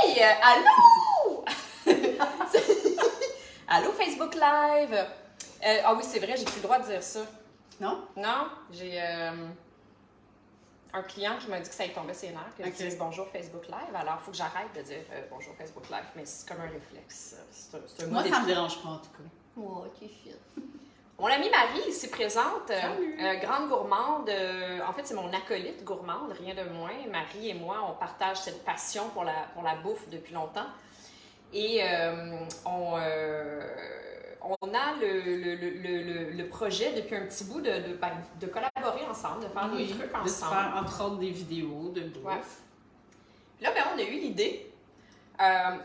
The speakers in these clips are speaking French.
Hey! Allô! Allô, Facebook Live! Ah oui, c'est vrai, j'ai plus le droit de dire ça. Non? Non, j'ai un client qui m'a dit que ça lui tombait ses nerfs, que je dise bonjour Facebook Live. Alors, il faut que j'arrête de dire bonjour Facebook Live, mais c'est comme un réflexe. C'est un Moi, ça me dérange pas en tout cas. Oh, ok, fine. Mon amie Marie ici présente, grande gourmande. En fait, c'est mon acolyte gourmande, rien de moins. Marie et moi, on partage cette passion pour la bouffe depuis longtemps. Et on a le projet depuis un petit bout de collaborer ensemble, de faire des trucs ensemble. De faire entre autres des vidéos de bouffe. Ouais. Là, ben, on a eu l'idée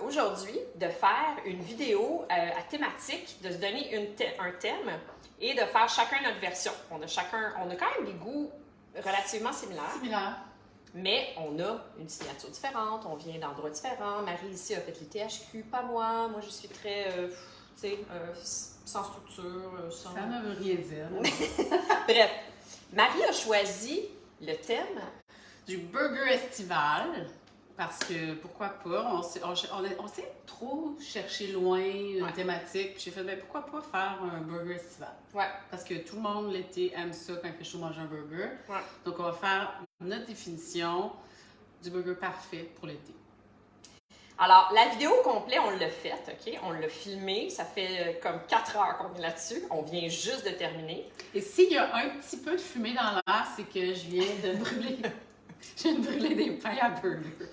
aujourd'hui de faire une vidéo à thématique, de se donner un thème et de faire chacun notre version. On a quand même des goûts relativement similaires. Mais on a une signature différente, on vient d'endroits différents. Marie ici a fait les THQ, pas moi. Moi, je suis très, sans structure. Sans... Ça ne veut rien dire. Bref, Marie a choisi le thème du burger estival. Parce que, pourquoi pas, on s'est trop cherché loin une thématique. J'ai fait, pourquoi pas faire un burger estival? Ouais. Parce que tout le monde, l'été, aime ça quand il fait chaud manger un burger. Ouais. Donc, on va faire notre définition du burger parfait pour l'été. Alors, la vidéo au complet, on l'a faite, OK? On l'a filmée. Ça fait comme 4 heures qu'on est là-dessus. On vient juste de terminer. Et s'il y a un petit peu de fumée dans l'air, c'est que je viens de brûler, des pains à burger.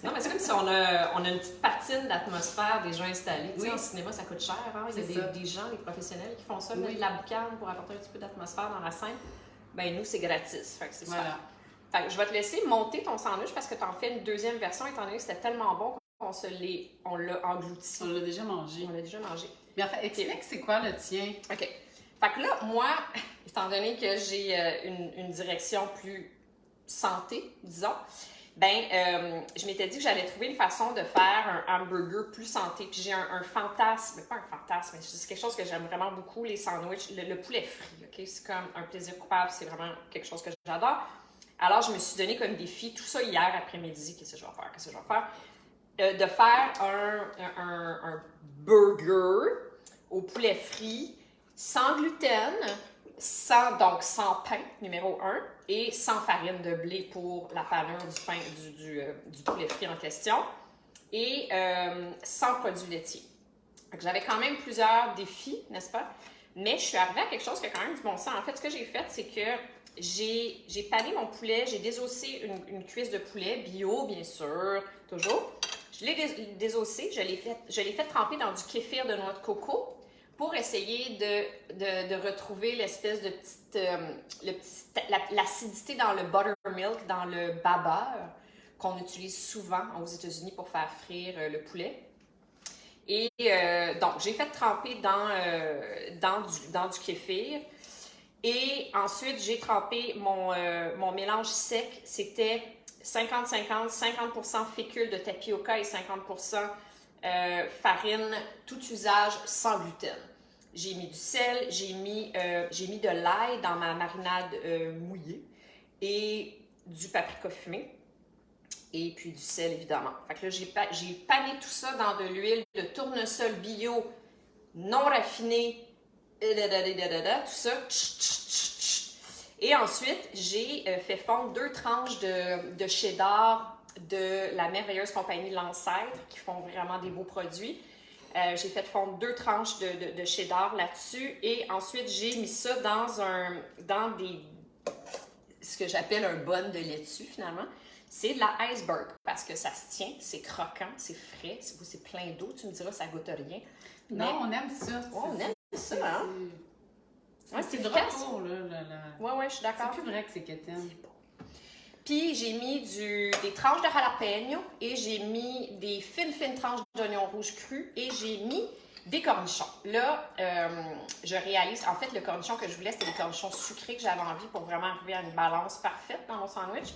Non, mais c'est comme si on a une petite patine d'atmosphère déjà installée. Tu sais, en cinéma, ça coûte cher. Hein? Il y a des gens, des professionnels qui font ça, mettre de la boucane pour apporter un petit peu d'atmosphère dans la scène. Ben nous, c'est gratis. Fait que c'est ça. Fait que je vais te laisser monter ton sandwich parce que tu en fais une deuxième version, étant donné que c'était tellement bon qu'on l'a englouti. On l'a déjà mangé. Mais en fait, explique c'est quoi le tien. OK. Fait que là, moi, étant donné que j'ai une direction plus santé, disons, je m'étais dit que j'allais trouver une façon de faire un hamburger plus santé. Puis j'ai un fantasme, pas un fantasme, mais c'est quelque chose que j'aime vraiment beaucoup, les sandwichs, le poulet frit, OK? C'est comme un plaisir coupable, c'est vraiment quelque chose que j'adore. Alors, je me suis donné comme défi, tout ça hier après-midi, qu'est-ce que je vais faire? De faire un burger au poulet frit, sans gluten, sans pain, numéro 1, et sans farine de blé pour la panure du pain du poulet frit en question, et sans produits laitiers. J'avais quand même plusieurs défis, n'est-ce pas? Mais je suis arrivée à quelque chose qui a quand même du bon sens. En fait, ce que j'ai fait, c'est que j'ai pané mon poulet, j'ai désossé une cuisse de poulet, bio, bien sûr, toujours. Je l'ai désossé, je l'ai fait tremper dans du kéfir de noix de coco, pour essayer de retrouver l'espèce de l'acidité dans le buttermilk, dans le bas-beurre, qu'on utilise souvent aux États-Unis pour faire frire le poulet. Et donc, j'ai fait tremper dans du kéfir. Et ensuite, j'ai trempé mon mélange sec. C'était 50-50, 50% fécule de tapioca et 50% farine, tout usage, sans gluten. J'ai mis du sel, j'ai mis de l'ail dans ma marinade mouillée et du paprika fumé et puis du sel évidemment. Fait que là, j'ai pané tout ça dans de l'huile de tournesol bio non raffinée, tout ça. Et ensuite, j'ai fait fondre 2 tranches de cheddar de la merveilleuse compagnie L'Ancêtre qui font vraiment des beaux produits. J'ai fait fondre 2 tranches de cheddar là-dessus et ensuite j'ai mis ça dans ce que j'appelle un bun de laitue finalement. C'est de la iceberg parce que ça se tient, c'est croquant, c'est frais, c'est plein d'eau. Tu me diras, ça goûte rien. Non, on aime ça. On aime ça, hein? Ouais, c'est de retour, là. Ouais, je suis d'accord. C'est plus vrai que c'est quétaine. C'est bon. Puis j'ai mis des tranches de jalapeno et j'ai mis des fines tranches d'oignons rouges crus et j'ai mis des cornichons. Là, je réalise, en fait, le cornichon que je voulais, c'était des cornichons sucrés que j'avais envie pour vraiment arriver à une balance parfaite dans mon sandwich.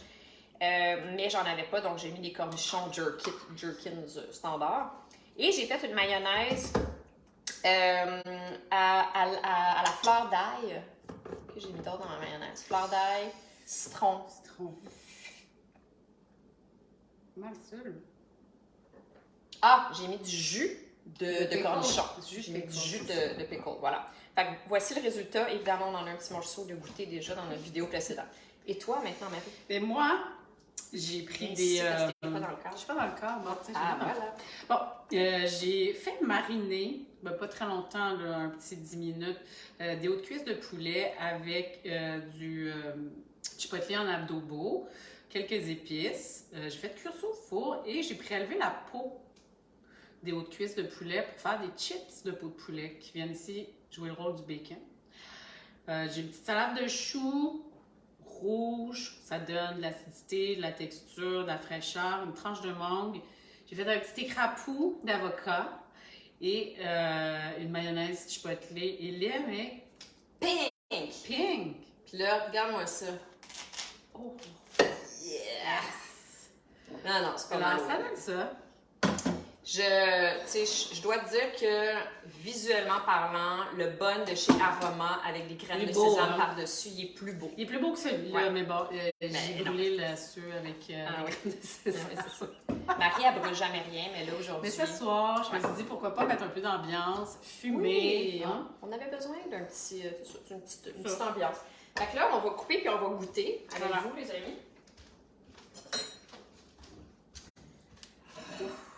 Mais j'en avais pas, donc j'ai mis des cornichons Jerkins standard. Et j'ai fait une mayonnaise à la fleur d'ail. Que j'ai mis d'autre dans ma mayonnaise? Fleur d'ail, citron. Mal seul. Ah, j'ai mis du jus de pickle. cornichon. Jus de J'ai mis du pickle, jus c'est de pickle, voilà. Fait que voici le résultat. Évidemment, on en a un petit morceau de goûter déjà dans notre vidéo précédente. Et toi, maintenant, Marie? Et moi, j'ai pris des... Parce que t'es pas dans le cadre. Je suis pas dans le cadre, bon, tiens, Ah, j'ai mis dans- voilà. Bon, j'ai fait mariner, pas très longtemps, là, un petit 10 minutes, des hautes cuisses de poulet avec du chipotle en adobo, quelques épices. J'ai fait cuire ça au four et j'ai prélevé la peau des hautes cuisses de poulet pour faire des chips de peau de poulet qui viennent ici jouer le rôle du bacon. J'ai une petite salade de choux rouge, ça donne de l'acidité, de la texture, de la fraîcheur, une tranche de mangue. J'ai fait un petit écrapou d'avocat et une mayonnaise chipotle et lait, mais Pink! pink. Puis là, regarde-moi ça. Oh, Yes! Non, non, c'est pas alors, mal. ça donne ça. Je dois te dire que visuellement parlant, le bun de chez Aroma avec des graines Il est de beau, sésame hein? par-dessus, il est plus beau. Il est plus beau que celui-là, Ouais. mais bon, j'ai non. brûlé là-dessus avec Ah avec oui. de sésame. Ouais, c'est ça. Marie, elle brûle jamais rien, mais là aujourd'hui. Mais ce soir, je me suis dit pourquoi pas mettre un peu d'ambiance, fumer. Oui, Hein? on avait besoin d'une petite ambiance. Fait que là, on va couper puis on va goûter avec Voilà. vous, les amis.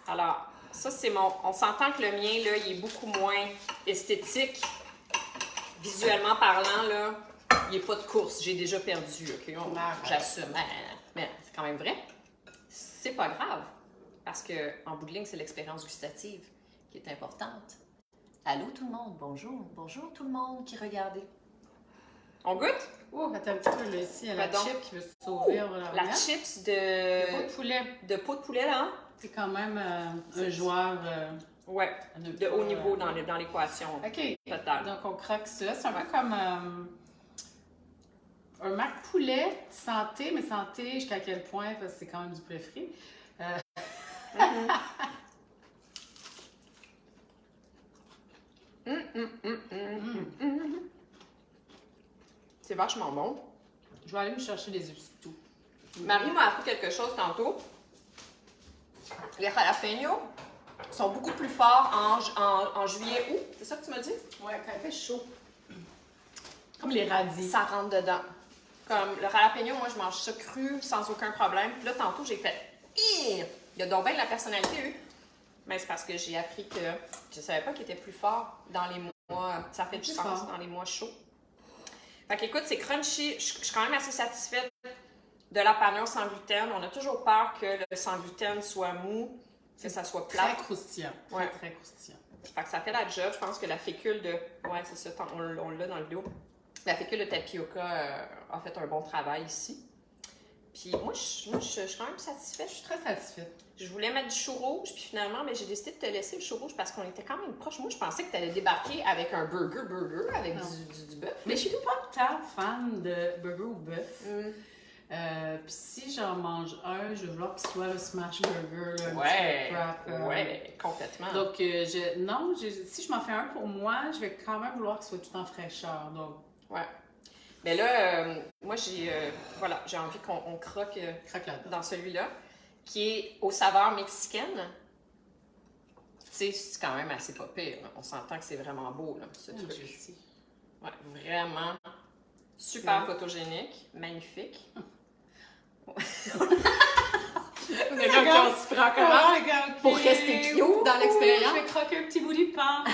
Alors, ça, c'est mon. On s'entend que le mien, là, il est beaucoup moins esthétique. Visuellement parlant, là, il n'est pas de course. J'ai déjà perdu, OK? J'assume. Mais c'est quand même vrai. C'est pas grave. Parce que, en bout de ligne, c'est l'expérience gustative qui est importante. Allô, tout le monde. Bonjour. Bonjour, tout le monde qui regardez. On goûte? Oh, attends un petit peu, là, ici, il y a la Pardon? chip qui veut s'ouvrir. La chips Le pot de poulet, de peau de poulet, là, hein? c'est quand même un joueur Ouais, à ne de pas, haut niveau dans l'équation. OK. Total. Donc, on croque ça. C'est un peu comme un mac poulet santé, mais santé jusqu'à quel point? Parce que c'est quand même du poulet frit. C'est vachement bon. Je vais aller me chercher des œufs tout. Marie m'a appris quelque chose tantôt. Les jalapenos sont beaucoup plus forts en juillet-août. C'est ça que tu m'as dit? Ouais, quand il fait chaud. Comme les radis. Ça rentre dedans. Comme le jalapeno, moi, je mange ça cru sans aucun problème. Puis là, tantôt, j'ai fait Ih! Il y a donc bien de la personnalité, eux. Mais c'est parce que j'ai appris que je savais pas qu'il était plus fort dans les mois. Ça fait du sens dans les mois chauds. Fait qu'écoute, c'est crunchy. Je suis quand même assez satisfaite de la panure sans gluten. On a toujours peur que le sans gluten soit mou, que ça soit plat. Très croustillant. Très, Ouais. très croustillant. Fait que ça fait la job. Je pense que la fécule de... Ouais, c'est ça, on l'a dans le vidéo. La fécule de tapioca a fait un bon travail ici. Puis moi, je suis quand même satisfaite. Je suis très satisfaite. Je voulais mettre du chou rouge, puis finalement, mais j'ai décidé de te laisser le chou rouge parce qu'on était quand même proche. Moi, je pensais que tu allais débarquer avec un burger avec du bœuf. Mais je suis pas tant fan de burger ou bœuf. Puis si j'en mange un, je veux vouloir qu'il soit le smash burger, là, un Ouais, petit wrap, ouais, complètement. Donc, si je m'en fais un pour moi, je vais quand même vouloir qu'il soit tout en fraîcheur. Donc, ouais. Mais là, moi, j'ai envie qu'on croque craque là-dedans. dans celui-là, qui est aux saveurs mexicaines. Tu sais, c'est quand même assez pas pire. Là. On s'entend que c'est vraiment beau, là, ce truc. Ouais, vraiment super photogénique, magnifique. On est là qu'on se prend comment pour rester cute dans l'expérience. Je vais croquer un petit bout du pain.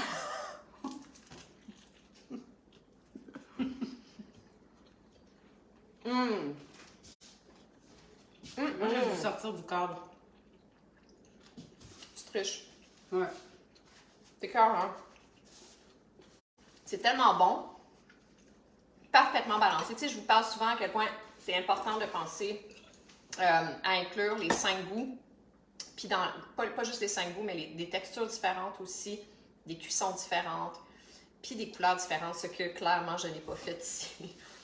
Moi, j'ai dû sortir du cadre. Tu triches. Ouais. C'est clair, hein? C'est tellement bon. Parfaitement balancé. Tu sais, je vous parle souvent à quel point c'est important de penser à inclure les 5 goûts. Puis pas juste les 5 goûts, mais des textures différentes aussi, des cuissons différentes, puis des couleurs différentes, ce que clairement je n'ai pas fait ici.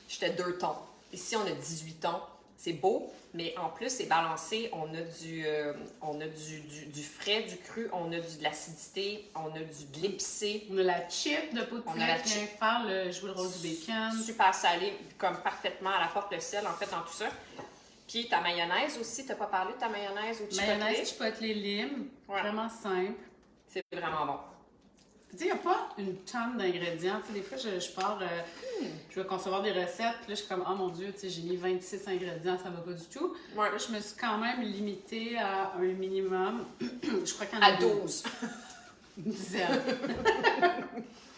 J'étais 2 tons. Ici, on a 18 tons. C'est beau, mais en plus, c'est balancé. On a du frais, du cru, on a de l'acidité, on a de l'épicé. On a la chip de peau de poulet qui vient faire jouer le rôle du bacon. Super salé, comme parfaitement, à la porte le sel, en fait, dans tout ça. Puis ta mayonnaise aussi, t'as pas parlé de ta mayonnaise au chipotle? Mayonnaise chipotle lime, vraiment simple. C'est vraiment bon. Tu sais, il n'y a pas une tonne d'ingrédients. Tu sais, des fois, je pars, je vais concevoir des recettes, puis là, je suis comme, oh mon Dieu, tu sais, j'ai mis 26 ingrédients, ça va pas du tout. Ouais. Là, je me suis quand même limitée à un minimum. Je crois qu'il y en À a 12. une dizaine.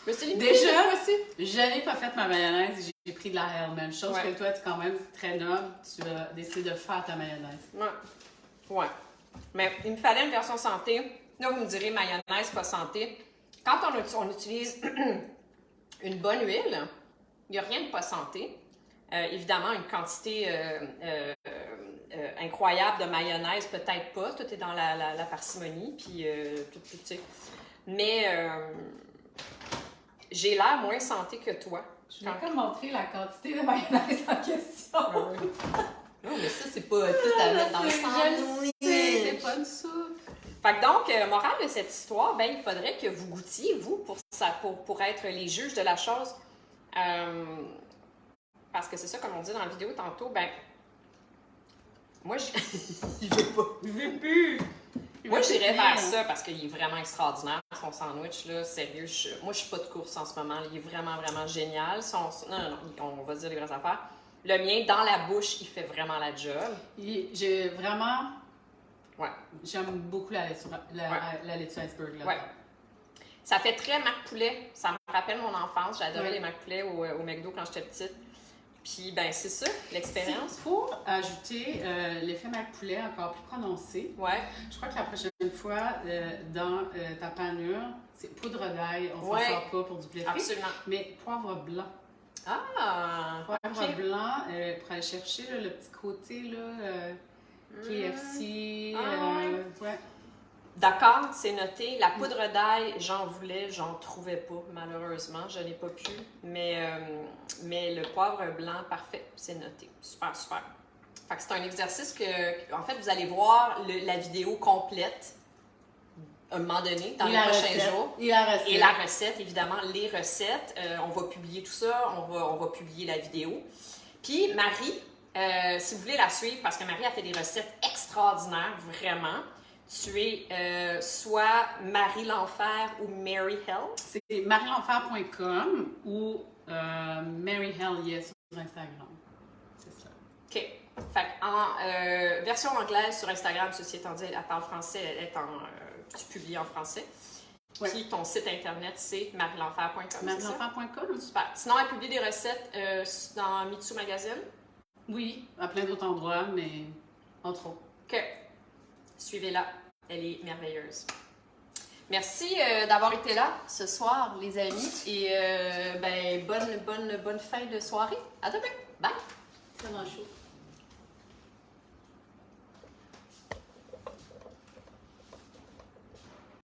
Mais c'est limité. Déjà, je n'ai pas fait ma mayonnaise, j'ai pris de la Hellman. Chose que toi, tu es quand même très noble, tu as décidé de faire ta mayonnaise. Ouais. Mais il me fallait une version santé. Là, vous me direz mayonnaise, pas santé. Quand on utilise une bonne huile, il n'y a rien de pas santé. Évidemment, une quantité incroyable de mayonnaise, peut-être pas. Tout est dans la parcimonie, puis tout, tu sais. Mais j'ai l'air moins santé que toi. Je vais quand montrer la quantité de mayonnaise en question. Non, mais ça, c'est pas tout à mettre dans le sandwich. C'est pas une soupe. Fait que donc, morale de cette histoire, ben, il faudrait que vous goûtiez, vous, pour être les juges de la chose. Parce que c'est ça, comme on dit dans la vidéo tantôt, ben, moi, je veux plus. Moi, j'irais vers ça parce qu'il est vraiment extraordinaire, son sandwich, là, sérieux. Moi, je suis pas de course en ce moment. Il est vraiment, vraiment génial. Non, on va dire les vraies affaires. Le mien, dans la bouche, il fait vraiment la job. J'ai vraiment... Ouais. J'aime beaucoup la laitue iceberg là. Ouais. Ça fait très mac poulet. Ça me rappelle mon enfance. J'adorais les mac poulet au McDo quand j'étais petite. Puis, ben, c'est ça, l'expérience. Il faut ajouter l'effet mac poulet encore plus prononcé. Ouais. Je crois que la prochaine fois, dans ta panure, c'est poudre d'ail. On s'en sort pas pour du poulet frit. Absolument. Mais poivre blanc. Ah! Poivre blanc, pour aller chercher là, le petit côté, là... KFC, ouais. D'accord, c'est noté. La poudre d'ail, j'en voulais, j'en trouvais pas, malheureusement. Je n'ai pas pu. Mais le poivre blanc, parfait, c'est noté. Super, super. Fait que c'est un exercice que, en fait, vous allez voir la vidéo complète à un moment donné, dans les prochains jours. Et la recette, évidemment, les recettes. On va publier tout ça, on va publier la vidéo. Puis, Marie... si vous voulez la suivre, parce que Marie a fait des recettes extraordinaires, vraiment. Tu es soit Marie l'Enfer ou Mary Hell. C'est marielenfer.com ou Mary Hell Yes sur Instagram. C'est ça. OK. Fait en version anglaise sur Instagram, ceci étant dit, elle parle français, tu publies en français. Ouais. Puis ton site internet, c'est marielenfer.com. Marielenfer.com. Super. Sinon, elle publie des recettes dans Mitsu Magazine. Oui, à plein d'autres endroits, mais entre autres. OK. Suivez-la. Elle est merveilleuse. Merci d'avoir été là ce soir, les amis. Et ben, bonne fin de soirée. À demain. Bye. Très chaud.